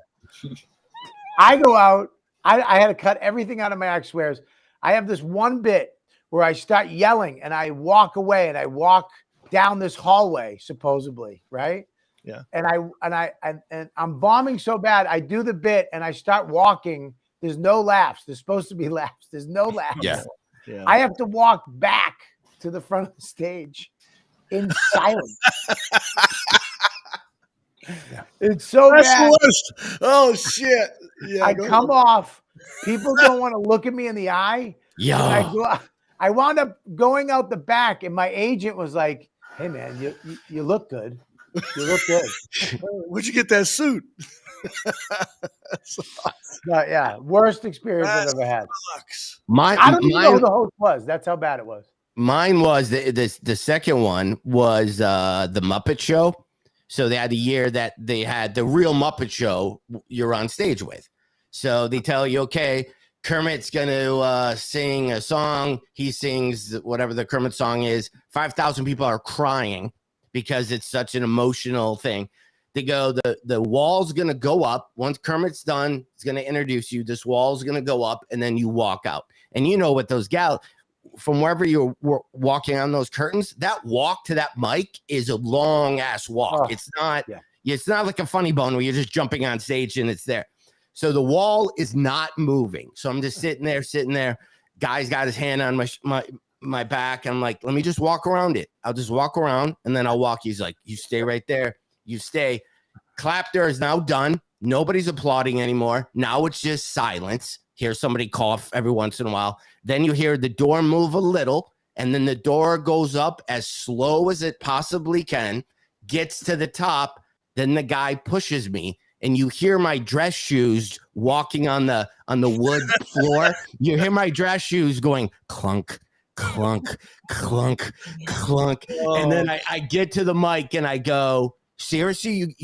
I go out. I had to cut everything out of my act swears. I have this one bit where I start yelling and I walk away and I walk down this hallway, supposedly, right? Yeah. And I'm bombing so bad. I do the bit and I start walking. There's no laughs. There's supposed to be laughs. There's no laughs. Yeah. I have to walk back to the front of the stage in silence. It's so That's bad. the worst. Oh shit. Yeah. I come off. People don't want to look at me in the eye. Yeah. I wound up going out the back, and my agent was like, "Hey man, you look good. You look good." Where'd you get that suit? But yeah, worst experience I've ever had. I don't even know who the host was. That's how bad it was. Mine was the second one was the Muppet Show. So they had a year that they had the real Muppet Show you're on stage with. So they tell you, okay, Kermit's going to sing a song. He sings whatever the Kermit song is. 5,000 people are crying because it's such an emotional thing. They go, the wall's going to go up. Once Kermit's done, it's going to introduce you. This wall's going to go up, and then you walk out. And you know what those from wherever you're walking on those curtains, that walk to that mic is a long-ass walk. Oh, it's not like a funny bone where you're just jumping on stage and it's there. So the wall is not moving. So I'm just sitting there. Guy's got his hand on my back. I'm like, let me just walk around it. I'll just walk around, and then I'll walk. He's like, you stay right there. You stay. Clapter is now done. Nobody's applauding anymore. Now it's just silence. Hear somebody cough every once in a while. Then you hear the door move a little, and then the door goes up as slow as it possibly can, gets to the top. Then the guy pushes me, and you hear my dress shoes walking on the wood floor. You hear my dress shoes going clunk, clunk, clunk, clunk. And then I get to the mic and I go, seriously,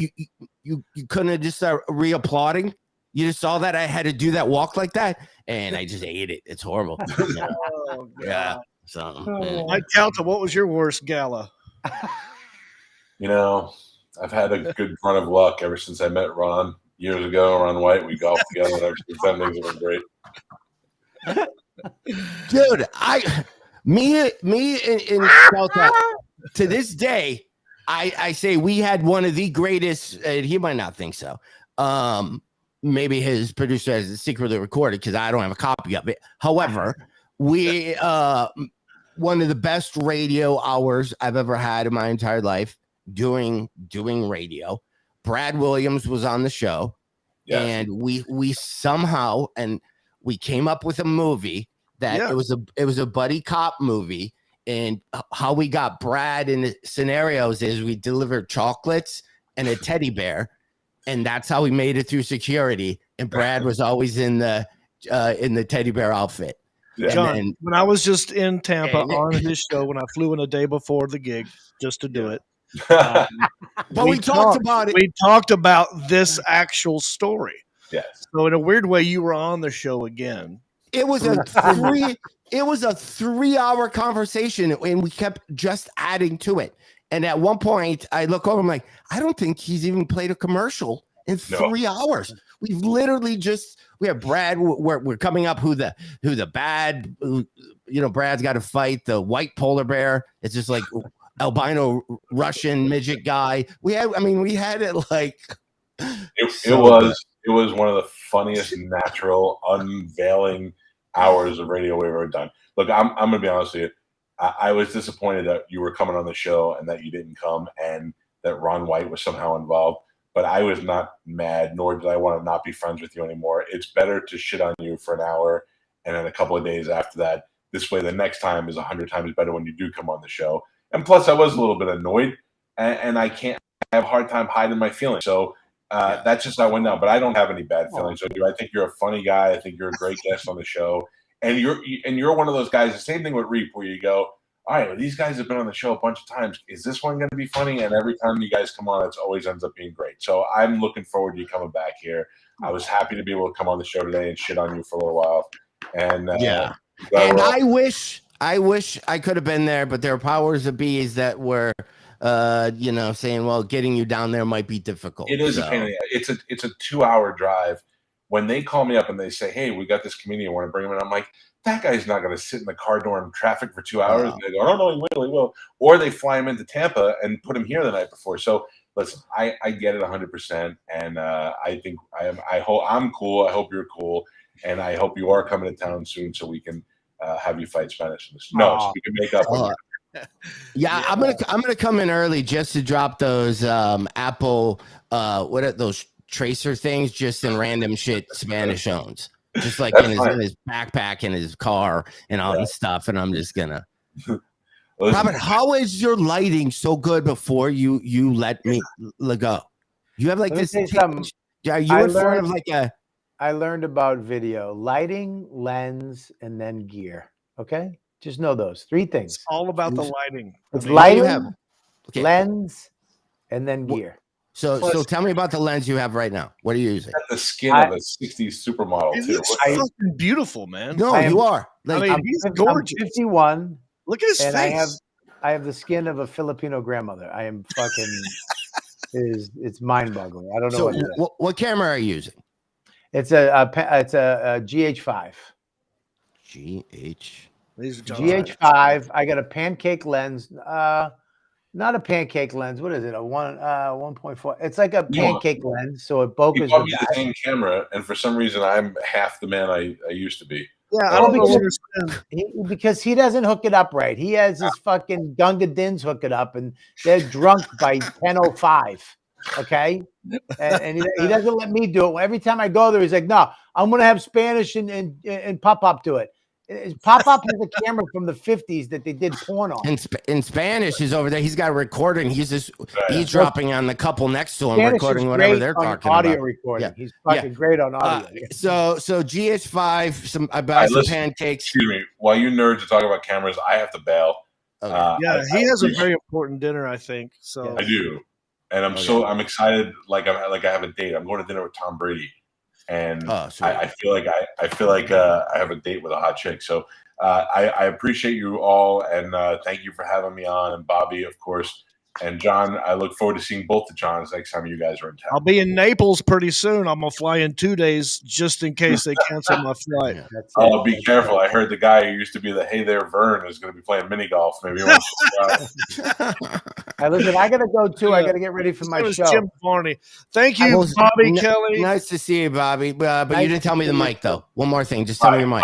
you couldn't have just started re-applauding? You just saw that I had to do that walk like that, and I just ate it. It's horrible. Yeah. So, Mike Calta, what was your worst gala? You know, I've had a good run of luck ever since I met Ron years ago. Ron White, we golfed together. And ever since then, things have been great. Dude, me and Calta, to this day, I say we had one of the greatest. He might not think so. Maybe his producer has it secretly recorded because I don't have a copy of it. However, we one of the best radio hours I've ever had in my entire life doing radio. Brad Williams was on the show, and we somehow we came up with a movie that it was a buddy cop movie. And how we got Brad in the scenarios is we delivered chocolates and a teddy bear. And that's how we made it through security. And Brad was always in the teddy bear outfit. Yeah. John, when I was just in Tampa on his show, when I flew in a day before the gig just to do it. But we talked about it. We talked about this actual story. Yes. So in a weird way, you were on the show again. It was a 3-hour conversation, and we kept just adding to it. And at one point, I look over, I'm like, I don't think he's even played a commercial in 3 hours. We've literally we have Brad. We're coming up who the bad, Brad's got to fight the white polar bear. It's just like albino Russian midget guy. We had it like it was one of the funniest natural unveiling hours of radio we've ever done. Look, I'm gonna be honest with you. I was disappointed that you were coming on the show and that you didn't come and that Ron White was somehow involved. But I was not mad, nor did I want to not be friends with you anymore. It's better to shit on you for an hour and then a couple of days after that. This way, the next time is 100 times better when you do come on the show. And plus, I was a little bit annoyed, and I have a hard time hiding my feelings. So that's just how I went down. But I don't have any bad feelings with you. I think you're a funny guy. I think you're a great guest on the show. And you're one of those guys, the same thing with Reep, where you go, all right, well, these guys have been on the show a bunch of times. Is this one going to be funny? And every time you guys come on, it always ends up being great. So I'm looking forward to you coming back here. I was happy to be able to come on the show today and shit on you for a little while. And and I wish I could have been there, but there are powers of bees that were, saying, well, getting you down there might be difficult. It is a pain in the ass. It's a 2-hour drive. When they call me up and they say, hey, we got this comedian, want to bring him in? I'm like, that guy's not going to sit in the car door in traffic for 2 hours. And they go, oh, no, he will. Or they fly him into Tampa and put him here the night before. So, listen, I get it 100%. And I think I'm cool. I hope you're cool. And I hope you are coming to town soon so we can have you fight Spanish. So we can make up. Yeah, I'm gonna come in early just to drop those Apple what are those tracer things just in random shit Spanish owns, just like in his backpack in his car and all this stuff. And I'm just gonna. Robert, how is your lighting so good before you let me go? You have like this. Are you in front of like a? I learned about video, lighting, lens, and then gear. Okay, just know those 3 things. It's all about the lighting. It's lighting, lens, and then gear. So tell me about the lens you have right now. What are you using? That's the skin of a 60s supermodel. It's fucking beautiful, man. No, you are. Like, he's gorgeous. I'm 51. Look at his face. I have the skin of a Filipino grandmother. I am fucking. It's mind-boggling. I don't know what camera are you using? It's a GH5. GH5. I got a pancake lens. Not a pancake lens. What is it? A 1.4. It's like a pancake lens, so it bokehs. You bought me the same camera, and for some reason, I'm half the man I used to be. Yeah, I don't because he doesn't hook it up right. He has his fucking Gunga Dins hook it up, and they're drunk by 10:05. Okay, and he doesn't let me do it. Every time I go there, he's like, "No, I'm gonna have Spanish and Pop Up do it." Pop Up has a camera from the 50s that they did porn on. In Spanish, he's over there. He's got a recording. He's just eavesdropping on the couple next to him, Spanish recording whatever they're talking audio about. Recording. Yeah. He's fucking great on audio. So GH5. I buy some pancakes. Excuse me. While you nerds are talking about cameras, I have to bail. Okay. He has a very important dinner, I think. So I do, and I'm excited. Like I have a date. I'm going to dinner with Tom Brady. And I feel like I have a date with a hot chick. So I appreciate you all, and thank you for having me on. And Bobby, of course, and John. I look forward to seeing both the Johns next time you guys are in town. I'll be in Naples pretty soon. I'm gonna fly in 2 days just in case they cancel my flight. Oh, be careful! I heard the guy who used to be the Hey There Vern is going to be playing mini golf. Maybe. Hey, listen, I gotta go too. I gotta get ready for my show. Jim Varney. Thank you, Bobby Kelly. Nice to see you, Bobby. But you didn't tell me the mic though. One more thing, just tell me your mic.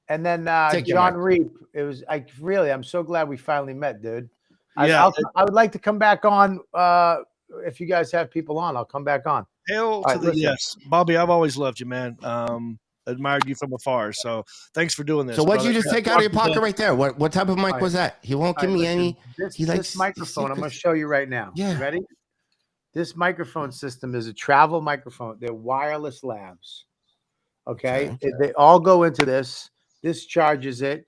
And then Jon Reep. It was I'm so glad we finally met, dude. Yeah, I would like to come back on. If you guys have people on, I'll come back on. Hell to the yes, Bobby. I've always loved you, man. Admired you from afar. So thanks for doing this. So what did you just take out of your pocket right there? What type of mic was that? He won't give me any. This microphone. I'm going to show you right now. Yeah. Ready? This microphone system is a travel microphone. They're wireless labs. Okay. They all go into this. This charges it.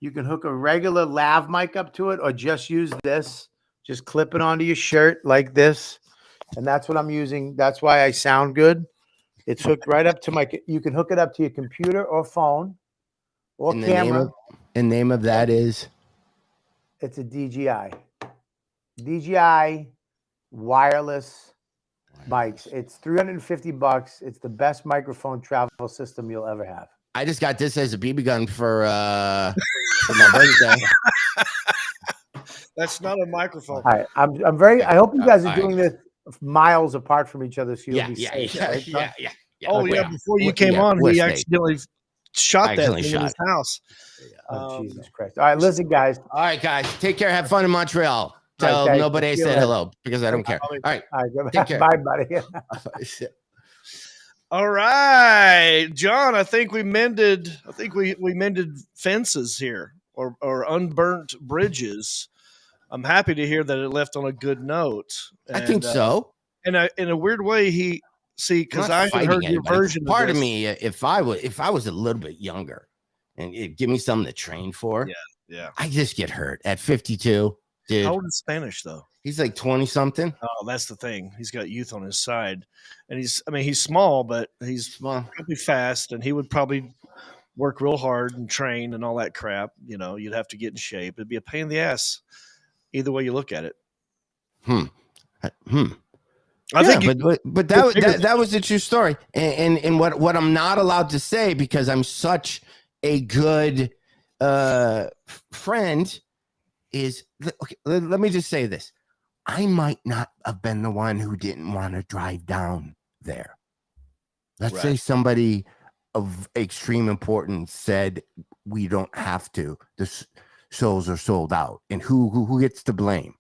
You can hook a regular lav mic up to it or just use this. Just clip it onto your shirt like this. And that's what I'm using. That's why I sound good. It's hooked right up to you can hook it up to your computer or phone or camera. The name of that is? It's a DJI. DJI wireless mics. It's $350. It's the best microphone travel system you'll ever have. I just got this as a BB gun for my birthday. That's not a microphone. All right, I'm very. I hope you guys are doing this miles apart from each other, so you'll be safe. Right, John? yeah. Oh Okay. yeah, before you came on, we're he safe. accidentally shot that Accidentally thing in his shot. house. Oh, Jesus Christ! All right, listen, guys. All right, guys. Take care. Have fun in Montreal. Tell thanks. nobody I See you said later. hello because I don't care. All right. Take care. Bye, buddy. All right, John. I think we mended. I think we mended fences here, or unburnt bridges. I'm happy to hear that it left on a good note. I think so. And in a weird way, because I had heard your version. Part of me, if I was a little bit younger, and give me something to train for, yeah, I just get hurt at 52. Dude, how old is Spanish though? He's like 20 something. Oh, that's the thing. He's got youth on his side, and he's small, but he's probably fast, and he would probably work real hard and train and all that crap. You know, you'd have to get in shape. It'd be a pain in the ass, either way you look at it. I think, but that was a true story, and what I'm not allowed to say because I'm such a good friend is okay. Let me just say this. I might not have been the one who didn't want to drive down there. Let's say somebody of extreme importance said we don't have to. The shows are sold out, and who gets to blame?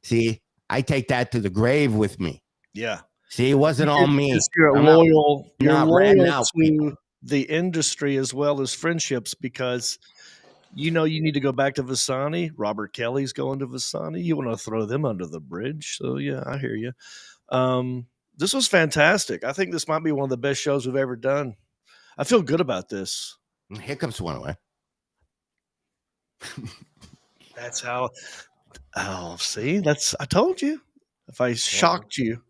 See, I take that to the grave with me. Yeah. See, it wasn't all me. You're loyal to the industry as well as friendships because you need to go back to Vasani. Robert Kelly's going to Vasani. You want to throw them under the bridge. So, yeah, I hear you. This was fantastic. I think this might be one of the best shows we've ever done. I feel good about this. Hiccups went away. That's how. Oh, see, I told you. If I shocked you.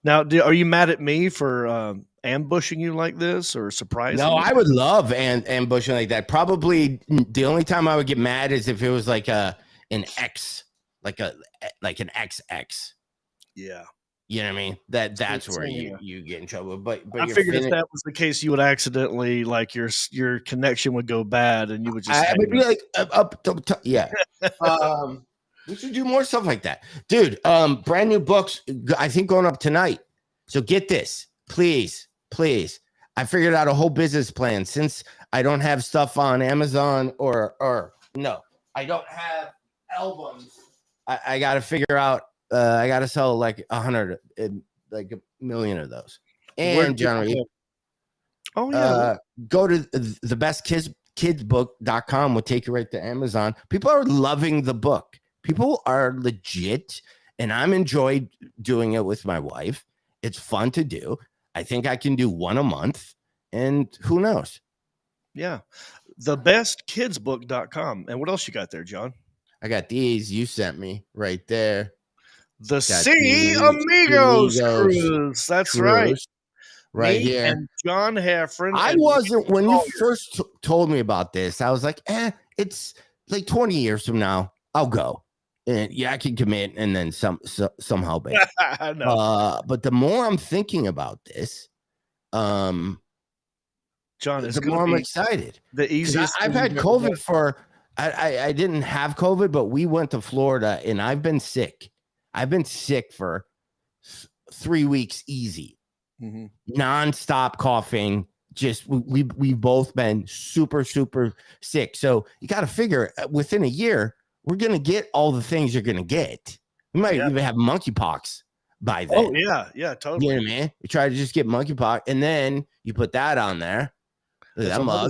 Now, are you mad at me for ambushing you like this or surprising? No, you? I would love ambushing like that. Probably the only time I would get mad is if it was like an X, like an XX. Yeah. You know what I mean? That's where you get in trouble. But I figured if that was the case, you would accidentally your connection would go bad, and you would just. I would be like yeah. We should do more stuff like that, dude. Brand new books, I think, going up tonight. So get this, please. I figured out a whole business plan since I don't have stuff on Amazon or no, I don't have albums. I got to figure out. I got to sell like 100, like 1 million of those. And Jon Reep. Oh yeah. Go to thebestkidsbook.com. We'll take you right to Amazon. People are loving the book. People are legit, and I'm enjoyed doing it with my wife. It's fun to do. I think I can do one a month, and who knows? Yeah. Thebestkidsbook.com. And what else you got there, John? I got these you sent me right there. The Sea Amigos cruise. That's right. Right here. And John Heffron. I wasn't, when you first told me about this, I was like, it's like 20 years from now, I'll go. And yeah, I can commit and then somehow bail. I know. But the more I'm thinking about this, John, the more I'm excited. The easiest. I've had COVID I didn't have COVID, but we went to Florida and I've been sick. I've been sick for 3 weeks easy, nonstop coughing. Just we've both been super, super sick. So you got to figure within a year, we're going to get all the things you're going to get. We might even have monkeypox by then. Oh, yeah, totally. You know what I mean? You try to just get monkeypox, and then you put that on there, that mug,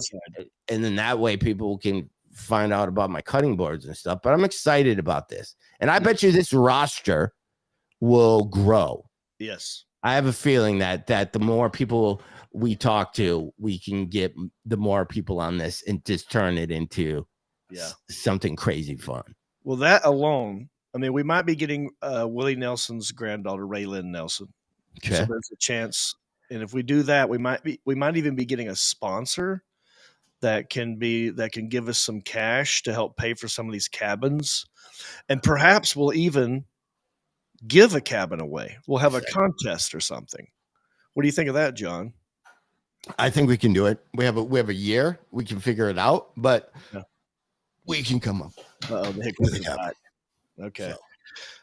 and then that way people can find out about my cutting boards and stuff. But I'm excited about this. And I bet you this roster will grow. Yes. I have a feeling that the more people we talk to, we can get the more people on this and just turn it into something crazy fun. Well, that alone, I mean, we might be getting Willie Nelson's granddaughter, Raylan Nelson. Okay. So there's a chance. And if we do that, we might even be getting a sponsor that can give us some cash to help pay for some of these cabins. And perhaps we'll even give a cabin away. We'll have a contest or something. What do you think of that, John? I think we can do it. We have a year. We can figure it out, but we can come up. Okay. So.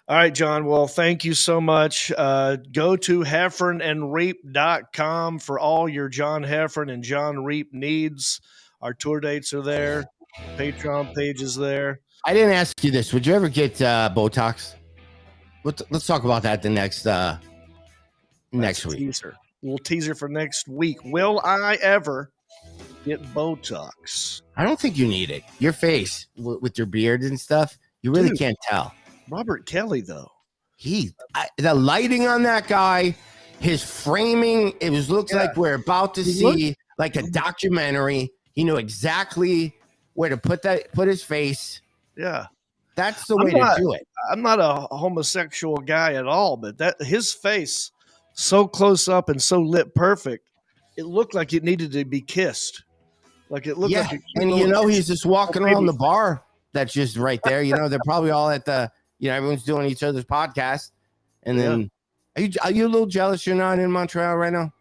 All right, John. Well, thank you so much. Go to heffronandreep.com for all your John Heffron and Jon Reep needs. Our tour dates are there. Patreon page is there. I didn't ask you this. Would you ever get Botox? Let's talk about that the next week. Teaser. Little teaser for next week. Will I ever get Botox? I don't think you need it. Your face with your beard and stuff, you really can't tell. Robert Kelly, though. The lighting on that guy, his framing, looks like we're about to see like a documentary. He knew exactly where to put his face. Yeah. That's the way to do it. I'm not a homosexual guy at all, but his face so close up and so lit perfect, it looked like it needed to be kissed. Like it looked like and he's just walking around the bar that's just right there. They're probably all at the everyone's doing each other's podcast. And then are you a little jealous you're not in Montreal right now?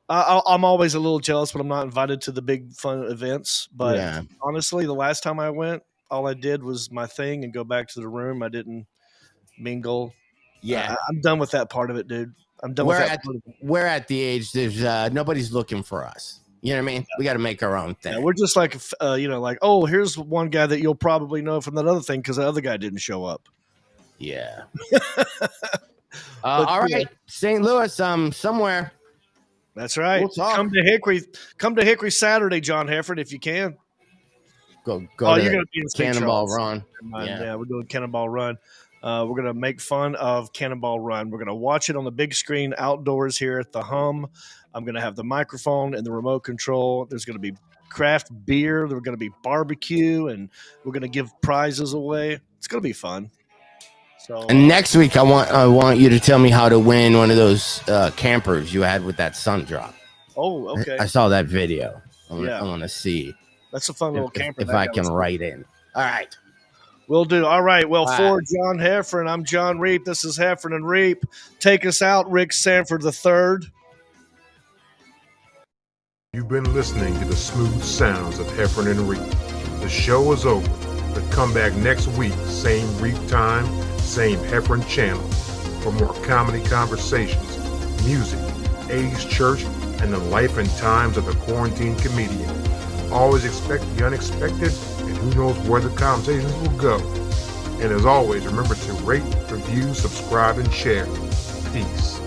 I'm always a little jealous when I'm not invited to the big fun events. But honestly, the last time I went, all I did was my thing and go back to the room. I didn't mingle. Yeah. I'm done with that part of it, dude. I'm done with that. We're at the age there's nobody's looking for us. You know what I mean? We got to make our own thing. Yeah, we're just like, oh, here's one guy that you'll probably know from that other thing because the other guy didn't show up. Yeah. All right. St. Louis, somewhere. That's right. We'll come to Hickory. Come to Hickory Saturday, John Heffron, if you can. Go you're going to be in Cannonball Run. Yeah, we're doing Cannonball Run. We're going to make fun of Cannonball Run. We're going to watch it on the big screen outdoors here at the Hum. I'm going to have the microphone and the remote control. There's going to be craft beer. There's going to be barbecue, and we're going to give prizes away. It's going to be fun. So, and next week, I want you to tell me how to win one of those campers you had with that sun drop. Oh, okay. I saw that video. I want to see. That's a fun little camper. If I can write in. All right. Will do. All right. Well, for John Heffron, I'm Jon Reep. This is Heffron and Reep. Take us out, Rick Sanford III. You've been listening to the smooth sounds of Heffron and Reep. The show is over, but come back next week, same Reep time, same Heffron channel, for more comedy conversations, music, A's Church, and the life and times of the quarantine comedian. Always expect the unexpected, and who knows where the conversations will go. And as always, remember to rate, review, subscribe, and share. Peace.